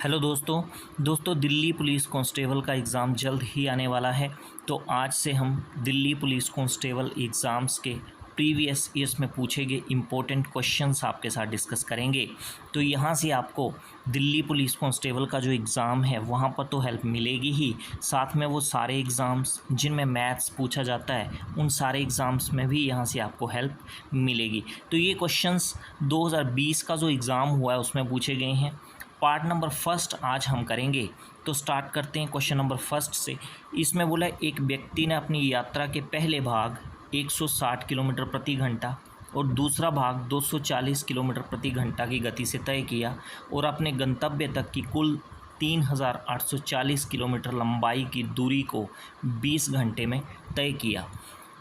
Hello दोस्तों Delhi police constable का exam जल्द ही आने वाला है। तो आज से हम दिल्ली पुलिस कांस्टेबल एग्ज़ाम्स के प्रीवियस ईयर्स में पूछे गए इम्पोर्टेंट क्वेश्चंस आपके साथ डिस्कस करेंगे। तो यहाँ से आपको दिल्ली पुलिस कांस्टेबल का जो एग्ज़ाम है वहाँ पर तो हेल्प मिलेगी ही, साथ में वो सारे एग्ज़ाम्स जिनमें मैथ्स पूछा जाता है उन सारे एग्ज़ाम्स में भी यहाँ से आपको हेल्प मिलेगी। तो ये क्वेश्चंस 2020 का जो एग्ज़ाम हुआ है उसमें पूछे गए हैं। पार्ट नंबर फर्स्ट आज हम करेंगे। तो स्टार्ट करते हैं क्वेश्चन नंबर फर्स्ट से। इसमें बोला एक व्यक्ति ने अपनी यात्रा के पहले भाग 160 किलोमीटर प्रति घंटा और दूसरा भाग 240 किलोमीटर प्रति घंटा की गति से तय किया और अपने गंतव्य तक की कुल 3840 किलोमीटर लंबाई की दूरी को 20 घंटे में तय किया।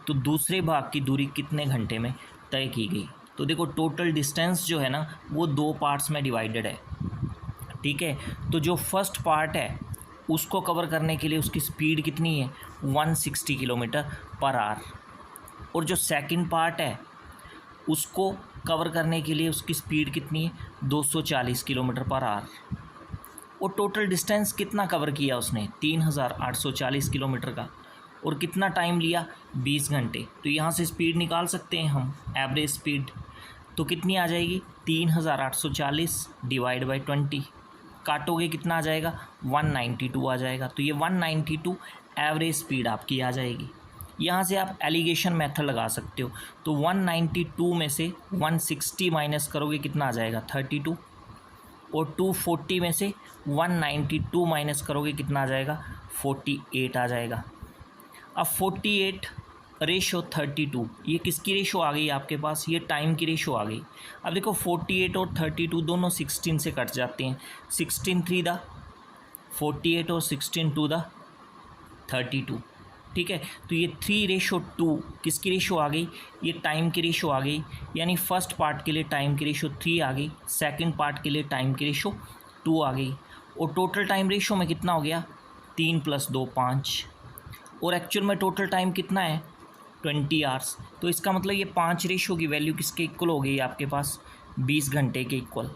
तो दूसरे भाग की दूरी कितने घंटे में तय की गई? तो देखो टोटल डिस्टेंस जो है ना वो दो पार्ट्स में डिवाइडेड है, ठीक है। तो जो फर्स्ट पार्ट है उसको कवर करने के लिए उसकी स्पीड कितनी है 160 किलोमीटर पर आवर, और जो सेकंड पार्ट है उसको कवर करने के लिए उसकी स्पीड कितनी है 240 किलोमीटर पर आवर। और टोटल डिस्टेंस कितना कवर किया उसने 3840 किलोमीटर का, और कितना टाइम लिया 20 घंटे। तो यहाँ से स्पीड निकाल सकते हैं हम, एवरेज स्पीड तो कितनी आ जाएगी 3840 डिवाइड बाई 20, काटोगे कितना आ जाएगा 192 आ जाएगा। तो ये 192 एवरेज स्पीड आपकी आ जाएगी। यहाँ से आप एलिगेशन मेथड लगा सकते हो। तो 192 में से 160 माइनस करोगे कितना आ जाएगा 32, और 240 में से 192 माइनस करोगे कितना आ जाएगा 48 आ जाएगा। अब 48 रेशो 32, ये किसकी रेशो आ गई आपके पास, ये टाइम की रेशो आ गई। अब देखो 48 और 32 दोनों 16 से कट जाते हैं, 16 3 दा 48 और 16 2 दा 32, ठीक है। तो ये 3:2 किसकी रेशो आ गई, ये टाइम की रेशो आ गई। यानी फर्स्ट पार्ट के लिए टाइम की रेशो 3 आ गई, सेकंड पार्ट के लिए टाइम की रेशो 2 आ गई, और टोटल टाइम रेशो में कितना हो गया 3 + 2 5, और एक्चुअल में टोटल टाइम कितना है 20 आवर्स। तो इसका मतलब ये 5 रेशो की वैल्यू किसके इक्वल हो गई आपके पास 20 घंटे के इक्वल,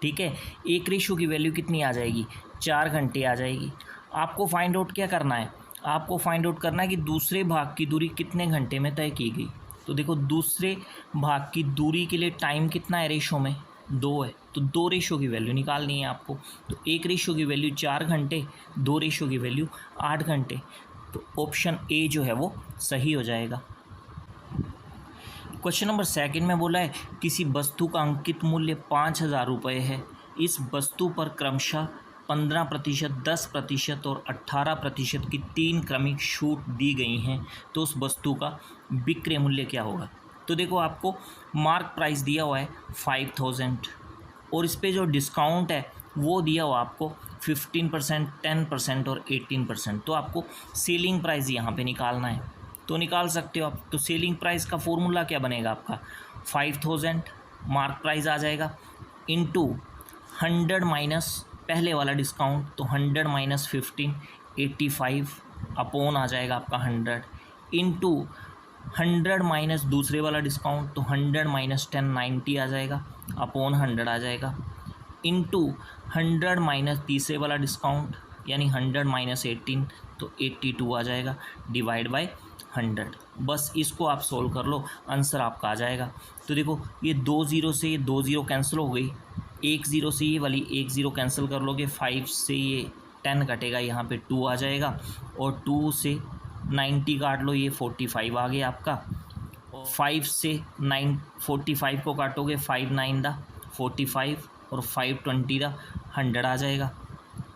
ठीक है। एक रेशो की वैल्यू कितनी आ जाएगी 4 घंटे आ जाएगी। आपको फाइंड आउट क्या करना है, आपको फाइंड आउट करना है कि दूसरे भाग की दूरी कितने घंटे में तय की गई। तो देखो दूसरे भाग की दूरी के लिए टाइम कितना है रेशो में 2 है, तो 2 रेशो की वैल्यू निकालनी है आपको। तो एक रेशो की वैल्यू 4 घंटे, 2 रेशो की वैल्यू 8 घंटे। तो ऑप्शन ए जो है वो सही हो जाएगा। क्वेश्चन नंबर सेकंड में बोला है किसी वस्तु का अंकित मूल्य 5000 रुपये है, इस वस्तु पर क्रमशः 15%, 10% और 18% की 3 क्रमिक छूट दी गई हैं, तो उस वस्तु का विक्रय मूल्य क्या होगा। तो देखो आपको मार्क प्राइस दिया हुआ है 5000, और इस पे जो डिस्काउंट है वो दिया हुआ आपको 15%, 10% और 18%। तो आपको सेलिंग प्राइस यहाँ पे निकालना है, तो निकाल सकते हो आप। तो सेलिंग प्राइस का फॉर्मूला क्या बनेगा आपका 5000 मार्क प्राइस आ जाएगा इनटू 100 माइनस पहले वाला डिस्काउंट, तो 100 माइनस 15 85 अपॉन आ जाएगा आपका 100, इनटू 100 माइनस दूसरे वाला डिस्काउंट, तो 100 माइनस 10 90 आ जाएगा अपॉन 100 आ जाएगा, इनटू 100 माइनस तीसरे वाला डिस्काउंट यानी 100 माइनस 18, तो 82 आ जाएगा डिवाइड बाय 100। बस इसको आप सोल्व कर लो, आंसर आपका आ जाएगा। तो देखो ये 2 0 से ये 2 0 कैंसिल हो गई, 1 0 से ये वाली 1 0 कैंसिल कर लोगे, 5 से ये 10 कटेगा, यहाँ पे 2 आ जाएगा, और 2 से 90 काट लो, ये 45 आ गया आपका। 5 से 45 को काटोगे 5 9 दा 45 और 5 20 दा 100 आ जाएगा,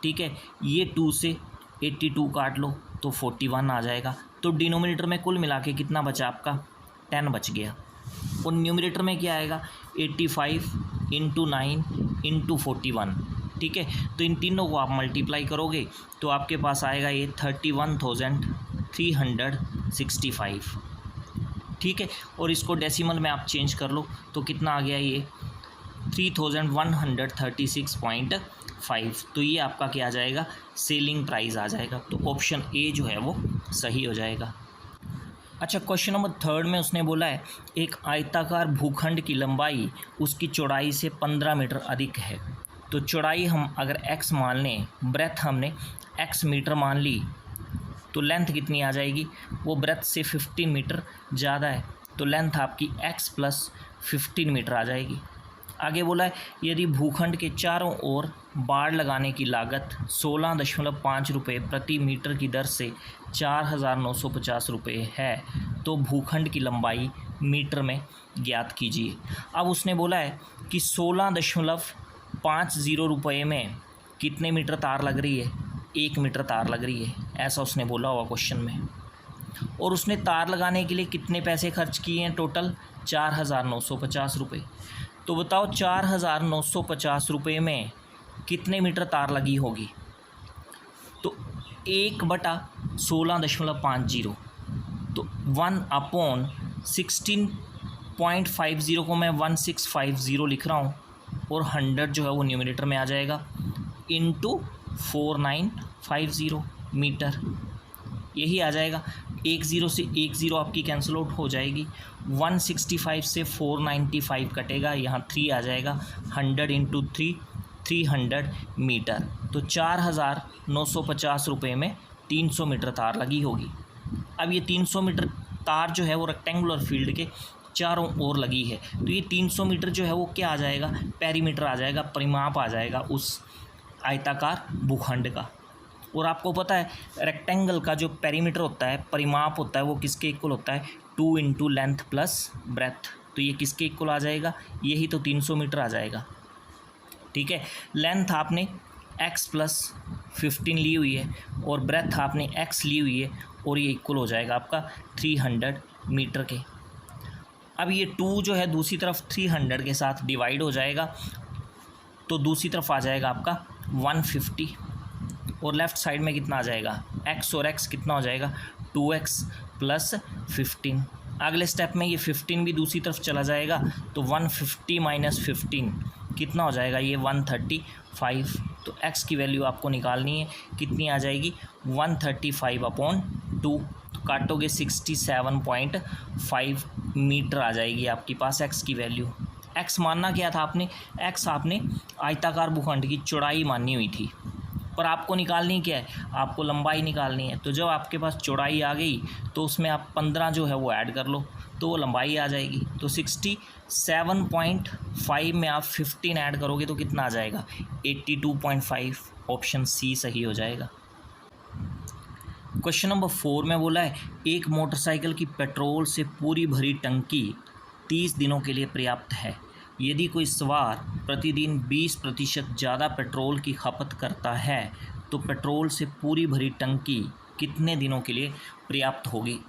ठीक है। ये 2 से 82 काट लो तो 41 आ जाएगा। तो डिनोमिनेटर में कुल मिला के कितना बचा आपका 10 बच गया, और न्यूमरेटर में क्या आएगा 85 × 9 × 41, ठीक है। तो इन तीनों को आप मल्टीप्लाई करोगे तो आपके पास आएगा ये 31,365, ठीक है। और इसको डेसिमल में आप चेंज कर लो तो कितना आ गया ये 3136.5। तो ये आपका क्या आ जाएगा सेलिंग प्राइस आ जाएगा। तो ऑप्शन ए जो है वो सही हो जाएगा। अच्छा, क्वेश्चन नंबर थर्ड में उसने बोला है एक आयताकार भूखंड की लंबाई उसकी चौड़ाई से 15 मीटर अधिक है, तो चौड़ाई हम अगर x मान लें, ब्रेथ हमने x मीटर मान ली, तो लेंथ कितनी आ जाएगी, वो ब्रेथ से 15 मीटर ज़्यादा है, तो लेंथ आपकी x प्लस 15 मीटर आ जाएगी। आगे बोला है यदि भूखंड के चारों ओर बाड़ लगाने की लागत 16.5 रुपये प्रति मीटर की दर से 4,950 रुपये है, तो भूखंड की लंबाई मीटर में ज्ञात कीजिए। अब उसने बोला है कि 16.50 रुपये में कितने मीटर तार लग रही है, 1 मीटर तार लग रही है, ऐसा उसने बोला हुआ क्वेश्चन में। और उसने तार लगाने के लिए कितने पैसे खर्च किए हैं, टोटल 4,950 रुपये। तो बताओ 4,950 रुपये में कितने मीटर तार लगी होगी, तो 1/16.50, तो 1/16.50 को मैं 1650 लिख रहा हूँ, और 100 जो है वो न्यूमरेटर में आ जाएगा, इंटू 4950 मीटर, यही आ जाएगा। 10 से 10 आपकी कैंसिल आउट हो जाएगी, 165 से 495 कटेगा, यहाँ 3 आ जाएगा, 100 इंटू 3 300 मीटर, तो 4,950 रुपये में 300 मीटर तार लगी होगी। अब ये 300 मीटर तार जो है वो रेक्टेंगुलर फील्ड के चारों ओर लगी है, तो ये 300 मीटर जो है वो क्या आ जाएगा, पेरीमीटर आ जाएगा, परिमाप आ जाएगा उस आयताकार भूखंड का। और आपको पता है रेक्टेंगल का जो पेरीमीटर होता है, परिमाप होता है, वो किसके इक्वल होता है, 2 इंटू लेंथ प्लस ब्रेथ, तो ये किसके इक्वल आ जाएगा, यही तो 300 मीटर आ जाएगा। ठीक है, लेंथ आपने x प्लस 15 ली हुई है और ब्रेथ आपने x ली हुई है, और ये इक्वल हो जाएगा आपका 300 मीटर के। अब ये 2 जो है दूसरी तरफ 300 के साथ डिवाइड हो जाएगा, तो दूसरी तरफ आ जाएगा आपका 150, और लेफ़्ट साइड में कितना आ जाएगा, x और x कितना हो जाएगा, 2x प्लस 15। अगले स्टेप में ये 15 भी दूसरी तरफ चला जाएगा, तो 150 माइनस 15 कितना हो जाएगा, ये 135। तो x की वैल्यू आपको निकालनी है, कितनी आ जाएगी, 135/2, तो काटोगे 67.5 मीटर आ जाएगी आपके पास x की वैल्यू। x मानना क्या था आपने, x आपने आयताकार भूखंड की चौड़ाई माननी हुई थी, पर आपको निकालनी क्या है, आपको लंबाई निकालनी है। तो जब आपके पास चौड़ाई आ गई तो उसमें आप 15 जो है वो ऐड कर लो, तो वो लंबाई आ जाएगी। तो 67.5 में आप 15 ऐड करोगे तो कितना आ जाएगा, 82.5। ऑप्शन सी सही हो जाएगा। क्वेश्चन नंबर 4 में बोला है एक मोटरसाइकिल की पेट्रोल से पूरी भरी टंकी 30 दिनों के लिए पर्याप्त है। यदि कोई सवार प्रतिदिन 20% ज़्यादा पेट्रोल की खपत करता है तो पेट्रोल से पूरी भरी टंकी कितने दिनों के लिए पर्याप्त होगी।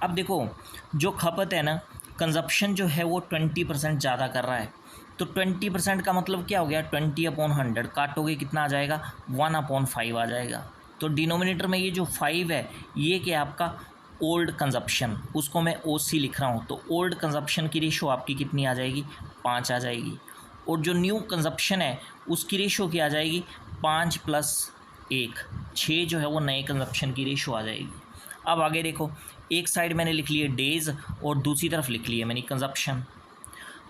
अब देखो जो खपत है ना, कंजप्शन जो है वो 20% ज़्यादा कर रहा है, तो 20% का मतलब क्या हो गया, 20/100 काटोगे कितना आ जाएगा, 1/5 आ जाएगा। तो डिनोमिनेटर में ये जो 5 है ये क्या आपका ओल्ड कंजप्शन, उसको मैं OC लिख रहा हूँ, तो ओल्ड कंजप्शन की रेशो आपकी कितनी आ जाएगी, 5 आ जाएगी। और जो न्यू कंजप्शन है उसकी रेशो क्या आ जाएगी, 5 + 1, 6 जो है वो नए कंजप्शन की रेशो आ जाएगी। अब आगे देखो, एक साइड मैंने लिख लिए डेज़ और दूसरी तरफ लिख लिए मैंने कंजप्शन।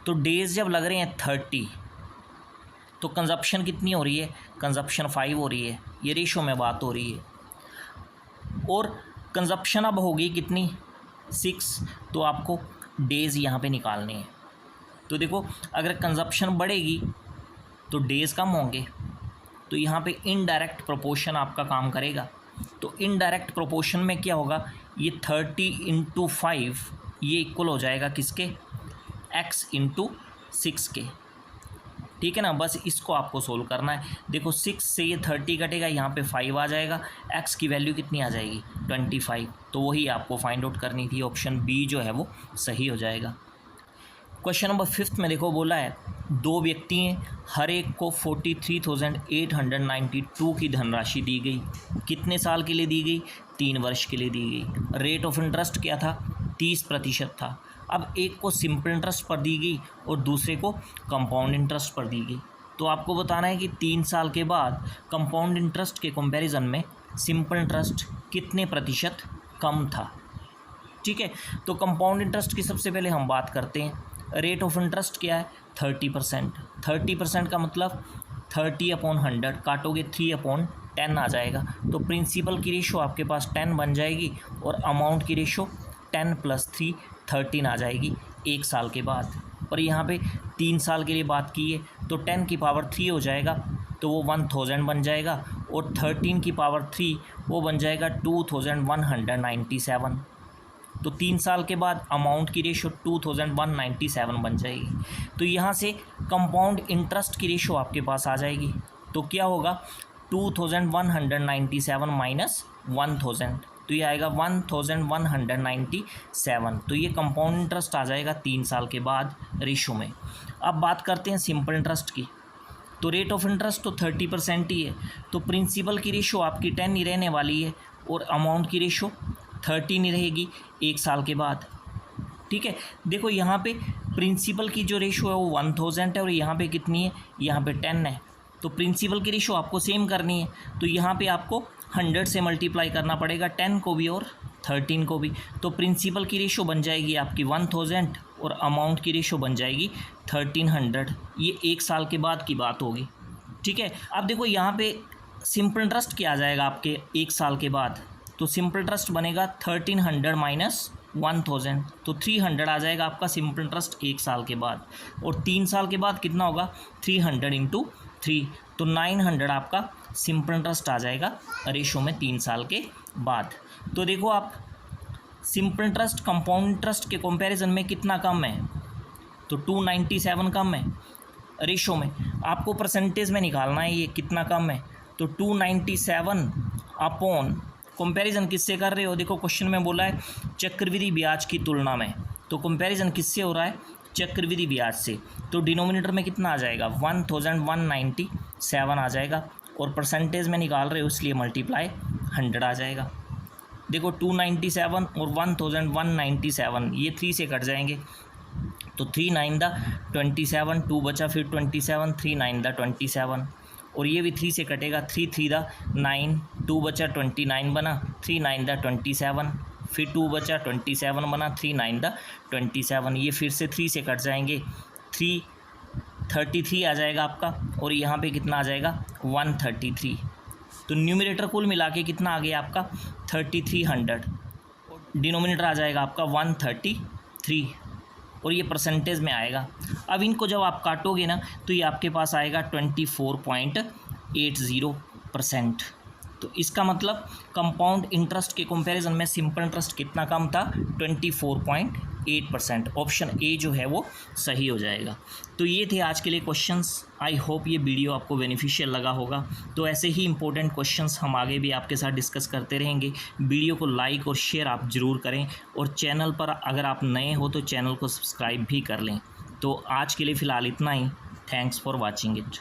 तो डेज़ जब लग रहे हैं 30, तो कंजप्शन कितनी हो रही है, कंजप्शन 5 हो रही है, ये रेशो में बात हो रही है। और कंजप्शन अब होगी कितनी, 6, तो आपको डेज़ यहाँ पे निकालने हैं। तो देखो अगर कंजप्शन बढ़ेगी तो डेज़ कम होंगे, तो यहाँ पे इनडायरेक्ट प्रोपोर्शन आपका काम करेगा। तो इनडायरेक्ट प्रोपोर्शन में क्या होगा, ये 30 × 5 ये इक्वल हो जाएगा किसके, x × 6 के। ठीक है ना, बस इसको आपको सोल्व करना है। देखो 6 से ये 30 कटेगा, यहाँ पे 5 आ जाएगा, x की वैल्यू कितनी आ जाएगी, 25। तो वही आपको फाइंड आउट करनी थी, ऑप्शन बी जो है वो सही हो जाएगा। क्वेश्चन नंबर 5 में देखो बोला है 2 व्यक्ति हैं, हर एक को 43,892 की धनराशि दी गई। कितने साल के लिए दी गई, 3 वर्ष के लिए दी गई। रेट ऑफ इंटरेस्ट क्या था, 30% था। अब एक को सिंपल इंटरेस्ट पर दी गई और दूसरे को कंपाउंड इंटरेस्ट पर दी गई। तो आपको बताना है कि 3 साल के बाद कंपाउंड इंटरेस्ट के कंपैरिजन में सिंपल इंटरेस्ट कितने प्रतिशत कम था। ठीक है, तो कंपाउंड इंटरेस्ट की सबसे पहले हम बात करते हैं। रेट ऑफ इंटरेस्ट क्या है, 30%। 30% का मतलब 30/100 काटोगे 3/10 आ जाएगा। तो प्रिंसिपल की रेशो आपके पास 10 बन जाएगी और अमाउंट की रेशो 10 + 3 13 आ जाएगी 1 साल के बाद। और यहाँ पे 3 साल के लिए बात की है तो 10 की पावर 3 हो जाएगा तो वो 1000 बन जाएगा और 13 की पावर 3 वो बन जाएगा 2197। तो 3 साल के बाद अमाउंट की रेशो 2197 बन जाएगी। तो यहाँ से कंपाउंड इंटरेस्ट की रेशो आपके पास आ जाएगी। तो क्या होगा 2197 माइनस 1000, तो ये आएगा 1197। तो ये कंपाउंड इंटरेस्ट आ जाएगा 3 साल के बाद रेशो में। अब बात करते हैं सिंपल इंटरेस्ट की। तो रेट ऑफ इंटरेस्ट तो 30% ही है, तो प्रिंसिपल की रेशो आपकी 10 ही रहने वाली है और अमाउंट की रेशो 13 ही रहेगी 1 साल के बाद। ठीक है, देखो यहाँ पे प्रिंसिपल की जो रेशो है वो 1000 है और यहाँ पे कितनी है, यहाँ पे 10 है। तो प्रिंसिपल की रेशो आपको सेम करनी है, तो यहाँ पे आपको 100 से मल्टीप्लाई करना पड़ेगा 10 को भी और 13 को भी। तो प्रिंसिपल की रेशो बन जाएगी आपकी 1000 और अमाउंट की रेशो बन जाएगी 1300। ये 1 साल के बाद की बात होगी। ठीक है, अब देखो यहाँ पे सिंपल इंटरेस्ट क्या आ जाएगा आपके 1 साल के बाद। तो सिंपल इंटरेस्ट बनेगा 1300 माइनस 1000, तो 300 आ जाएगा आपका सिंपल इंटरेस्ट 1 साल के बाद। और 3 साल के बाद कितना होगा 300 × 3, तो 900 आपका सिंपल इंटरेस्ट आ जाएगा रेशो में 3 साल के बाद। तो देखो आप सिंपल इंटरेस्ट कंपाउंड इंटरेस्ट के कंपैरिजन में कितना कम है, तो 297 कम है रेशो में। आपको परसेंटेज में निकालना है ये कितना कम है, तो 297 अपॉन कंपैरिजन किससे कर रहे हो, देखो क्वेश्चन में बोला है चक्रवृद्धि ब्याज की तुलना में, तो कंपैरिजन किससे हो रहा है चक्रवृद्धि ब्याज से। तो डिनोमिनेटर में कितना आ जाएगा 1197 आ जाएगा और परसेंटेज में निकाल रहे हो इसलिए मल्टीप्लाई 100 आ जाएगा। देखो 297 और 1197 ये 3 से कट जाएंगे, तो 3 9 दा 27, 2 बचा फिर 27, 3 9 दा 27 और ये भी 3 से कटेगा, 3 3 दा 9, 2 बचा 29 बना, 3 9 दा 27, फिर 2 बचा 27 बना, 3 9 दा 27, ये फिर से 3 से कट जाएंगे, 33 आ जाएगा आपका और यहाँ पे कितना आ जाएगा 133। तो न्यूमरेटर कुल मिला के कितना आ गया आपका 3300, डिनोमिनेटर आ जाएगा आपका 133 और ये परसेंटेज में आएगा। अब इनको जब आप काटोगे ना तो ये आपके पास आएगा 24.80%। तो इसका मतलब कंपाउंड इंटरेस्ट के कंपैरिजन में सिंपल इंटरेस्ट कितना कम था 24.8%। ऑप्शन ए जो है वो सही हो जाएगा। तो ये थे आज के लिए क्वेश्चंस। आई होप ये वीडियो आपको बेनिफिशियल लगा होगा। तो ऐसे ही इंपॉर्टेंट क्वेश्चंस हम आगे भी आपके साथ डिस्कस करते रहेंगे। वीडियो को लाइक और शेयर आप ज़रूर करें और चैनल पर अगर आप नए हो तो चैनल को सब्सक्राइब भी कर लें। तो आज के लिए फ़िलहाल इतना ही। Thanks for watching it.